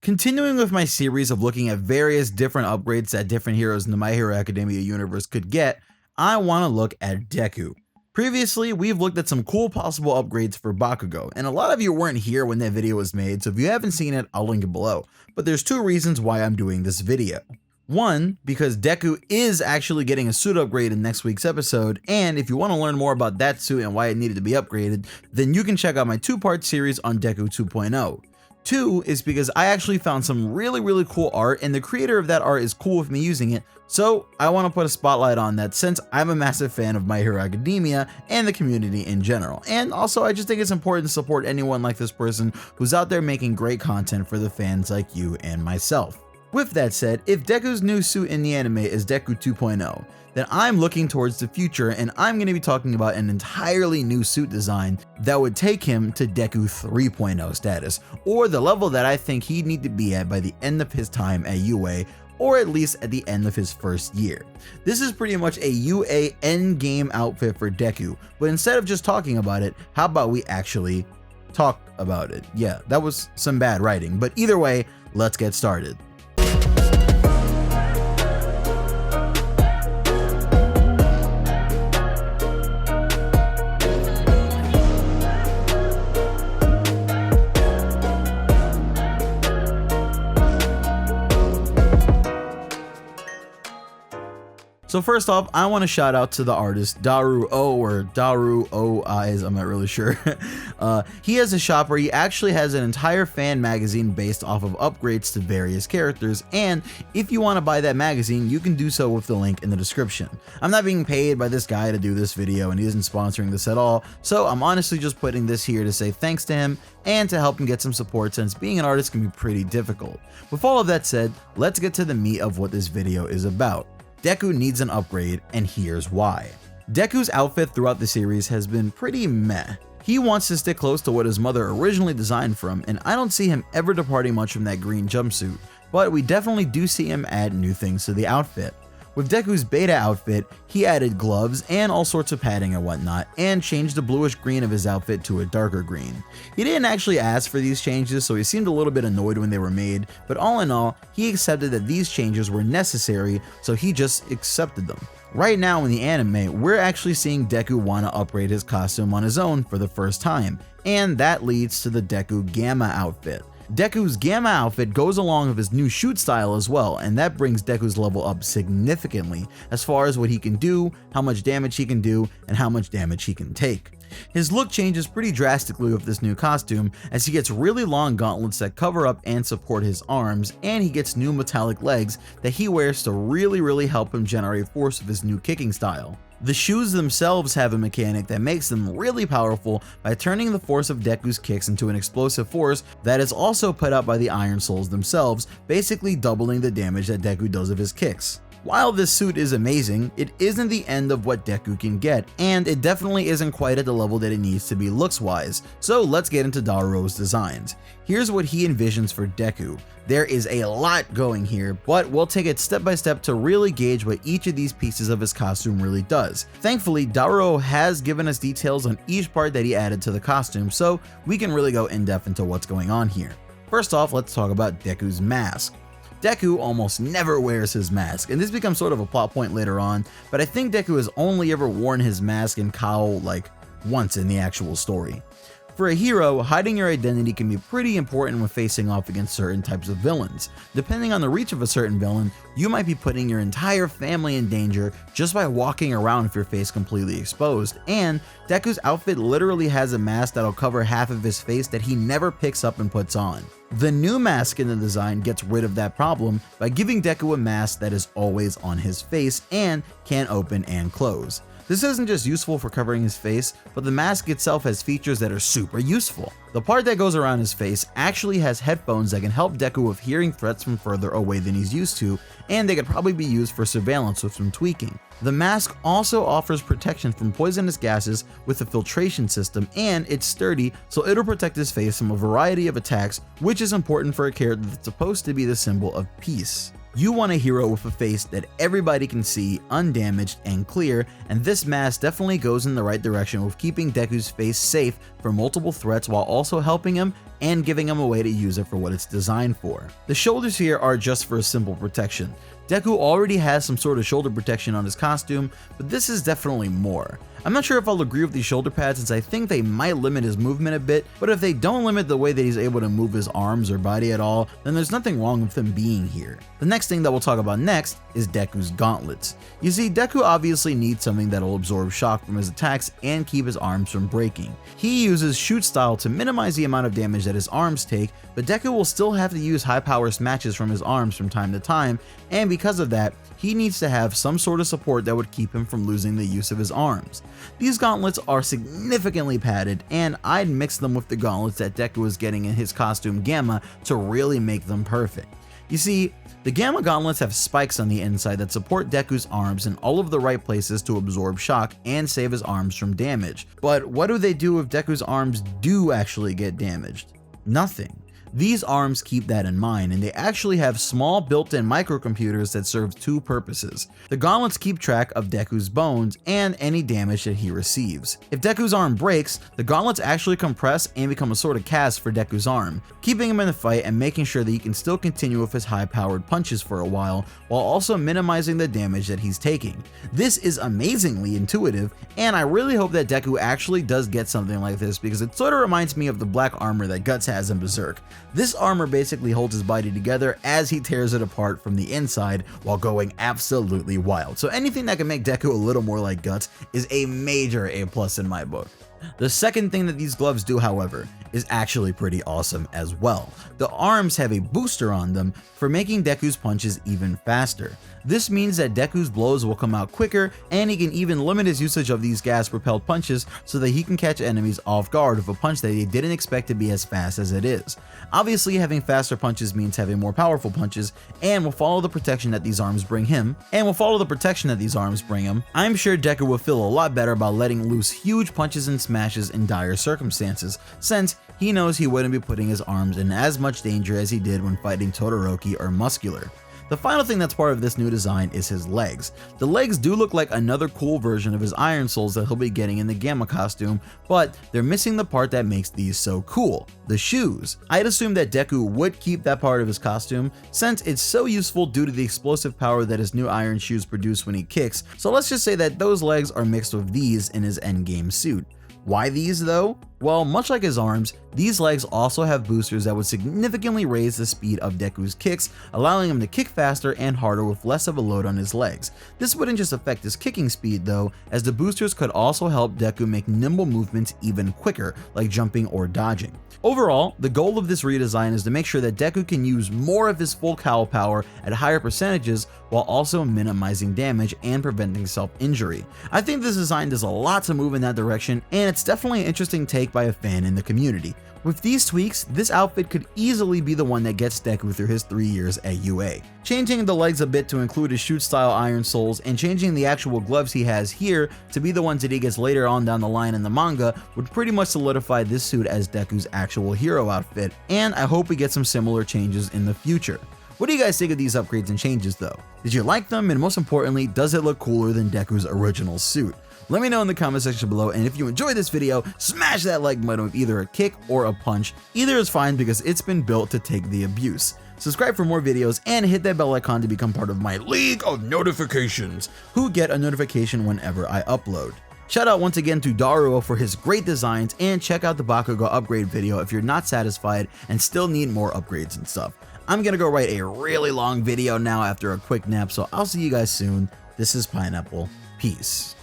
Continuing with my series of looking at various different upgrades that different heroes in the My Hero Academia universe could get, I want to look at Deku. Previously, we've looked at some cool possible upgrades for Bakugo, and a lot of you weren't here when that video was made, so if you haven't seen it, I'll link it below. But there's two reasons why I'm doing this video. One, because Deku is actually getting a suit upgrade in next week's episode, and if you want to learn more about that suit and why it needed to be upgraded, then you can check out my two-part series on Deku 2.0. Two is because I actually found some really cool art, and the creator of that art is cool with me using it, so I want to put a spotlight on that since I'm a massive fan of My Hero Academia and the community in general. And also I just think it's important to support anyone like this person who's out there making great content for the fans like you and myself. With that said, if Deku's new suit in the anime is Deku 2.0, then I'm looking towards the future and I'm going to be talking about an entirely new suit design that would take him to Deku 3.0 status, or the level that I think he'd need to be at by the end of his time at UA, or at least at the end of his first year. This is pretty much a UA endgame outfit for Deku, but instead of just talking about it, how about we actually talk about it? Yeah, that was some bad writing, but either way, let's get started. So first off, I want to shout out to the artist Daru O, or Daru O Eyes, I'm not really sure. He has a shop where he actually has an entire fan magazine based off of upgrades to various characters, and if you want to buy that magazine, you can do so with the link in the description. I'm not being paid by this guy to do this video, and he isn't sponsoring this at all, so I'm honestly just putting this here to say thanks to him and to help him get some support, since being an artist can be pretty difficult. With all of that said, let's get to the meat of what this video is about. Deku needs an upgrade, and here's why. Deku's outfit throughout the series has been pretty meh. He wants to stick close to what his mother originally designed from, and I don't see him ever departing much from that green jumpsuit, but we definitely do see him add new things to the outfit. With Deku's beta outfit, he added gloves and all sorts of padding and whatnot, and changed the bluish green of his outfit to a darker green. He didn't actually ask for these changes, so he seemed a little bit annoyed when they were made, but all in all, he accepted that these changes were necessary, so he just accepted them. Right now in the anime, we're actually seeing Deku want to upgrade his costume on his own for the first time, and that leads to the Deku Gama outfit. Deku's Gama outfit goes along with his new shoot style as well, and that brings Deku's level up significantly as far as what he can do, how much damage he can do, and how much damage he can take. His look changes pretty drastically with this new costume, as he gets really long gauntlets that cover up and support his arms, and he gets new metallic legs that he wears to really help him generate force with his new kicking style. The shoes themselves have a mechanic that makes them really powerful by turning the force of Deku's kicks into an explosive force that is also put out by the Iron Souls themselves, basically doubling the damage that Deku does of his kicks. While this suit is amazing, it isn't the end of what Deku can get, and it definitely isn't quite at the level that it needs to be looks-wise, so let's get into Daruo's designs. Here's what he envisions for Deku. There is a lot going here, but we'll take it step by step to really gauge what each of these pieces of his costume really does. Thankfully, Daruo has given us details on each part that he added to the costume, so we can really go in depth into what's going on here. First off, let's talk about Deku's mask. Deku almost never wears his mask, and this becomes sort of a plot point later on, but I think Deku has only ever worn his mask and cowl like once in the actual story. For a hero, hiding your identity can be pretty important when facing off against certain types of villains. Depending on the reach of a certain villain, you might be putting your entire family in danger just by walking around with your face completely exposed, and Deku's outfit literally has a mask that'll cover half of his face that he never picks up and puts on. The new mask in the design gets rid of that problem by giving Deku a mask that is always on his face and can open and close. This isn't just useful for covering his face, but the mask itself has features that are super useful. The part that goes around his face actually has headphones that can help Deku with hearing threats from further away than he's used to, and they could probably be used for surveillance with some tweaking. The mask also offers protection from poisonous gases with a filtration system, and it's sturdy, so it'll protect his face from a variety of attacks, which is important for a character that's supposed to be the symbol of peace. You want a hero with a face that everybody can see, undamaged and clear, and this mask definitely goes in the right direction with keeping Deku's face safe from multiple threats while also helping him and giving him a way to use it for what it's designed for. The shoulders here are just for a simple protection. Deku already has some sort of shoulder protection on his costume, but this is definitely more. I'm not sure if I'll agree with these shoulder pads since I think they might limit his movement a bit, but if they don't limit the way that he's able to move his arms or body at all, then there's nothing wrong with them being here. The next thing that we'll talk about next is Deku's gauntlets. You see, Deku obviously needs something that will absorb shock from his attacks and keep his arms from breaking. He uses shoot style to minimize the amount of damage that his arms take, but Deku will still have to use high power smashes from his arms from time to time, and because of that, he needs to have some sort of support that would keep him from losing the use of his arms. These gauntlets are significantly padded, and I'd mix them with the gauntlets that Deku is getting in his costume Gama to really make them perfect. You see, the Gama gauntlets have spikes on the inside that support Deku's arms in all of the right places to absorb shock and save his arms from damage. But what do they do if Deku's arms do actually get damaged? Nothing. These arms keep that in mind, and they actually have small built-in microcomputers that serve two purposes. The gauntlets keep track of Deku's bones and any damage that he receives. If Deku's arm breaks, the gauntlets actually compress and become a sort of cast for Deku's arm, keeping him in the fight and making sure that he can still continue with his high-powered punches for a while also minimizing the damage that he's taking. This is amazingly intuitive, and I really hope that Deku actually does get something like this because it sort of reminds me of the black armor that Guts has in Berserk. This armor basically holds his body together as he tears it apart from the inside while going absolutely wild. So anything that can make Deku a little more like Guts is a major A+ in my book. The second thing that these gloves do, however, is actually pretty awesome as well. The arms have a booster on them for making Deku's punches even faster. This means that Deku's blows will come out quicker, and he can even limit his usage of these gas-propelled punches so that he can catch enemies off guard with a punch that they didn't expect to be as fast as it is. Obviously, having faster punches means having more powerful punches, and will follow the protection that these arms bring him. I'm sure Deku will feel a lot better about letting loose huge punches and smashes in dire circumstances, since he knows he wouldn't be putting his arms in as much danger as he did when fighting Todoroki or Muscular. The final thing that's part of this new design is his legs. The legs do look like another cool version of his Iron Souls that he'll be getting in the Gama costume, but they're missing the part that makes these so cool, the shoes. I'd assume that Deku would keep that part of his costume, since it's so useful due to the explosive power that his new iron shoes produce when he kicks, so let's just say that those legs are mixed with these in his endgame suit. Why these though? Well, much like his arms, these legs also have boosters that would significantly raise the speed of Deku's kicks, allowing him to kick faster and harder with less of a load on his legs. This wouldn't just affect his kicking speed though, as the boosters could also help Deku make nimble movements even quicker, like jumping or dodging. Overall, the goal of this redesign is to make sure that Deku can use more of his full cowl power at higher percentages while also minimizing damage and preventing self-injury. I think this design does a lot to move in that direction, and it's definitely an interesting take by a fan in the community. With these tweaks, this outfit could easily be the one that gets Deku through his 3 years at UA. Changing the legs a bit to include his shoot-style Iron Souls and changing the actual gloves he has here to be the ones that he gets later on down the line in the manga would pretty much solidify this suit as Deku's actual hero outfit, and I hope we get some similar changes in the future. What do you guys think of these upgrades and changes though? Did you like them, and most importantly, does it look cooler than Deku's original suit? Let me know in the comment section below, and if you enjoyed this video, smash that like button with either a kick or a punch. Either is fine because it's been built to take the abuse. Subscribe for more videos and hit that bell icon to become part of my League of Notifications, who get a notification whenever I upload. Shout out once again to Daruo for his great designs, and check out the Bakugo upgrade video if you're not satisfied and still need more upgrades and stuff. I'm gonna go write a really long video now after a quick nap, so I'll see you guys soon. This is Pineapple. Peace.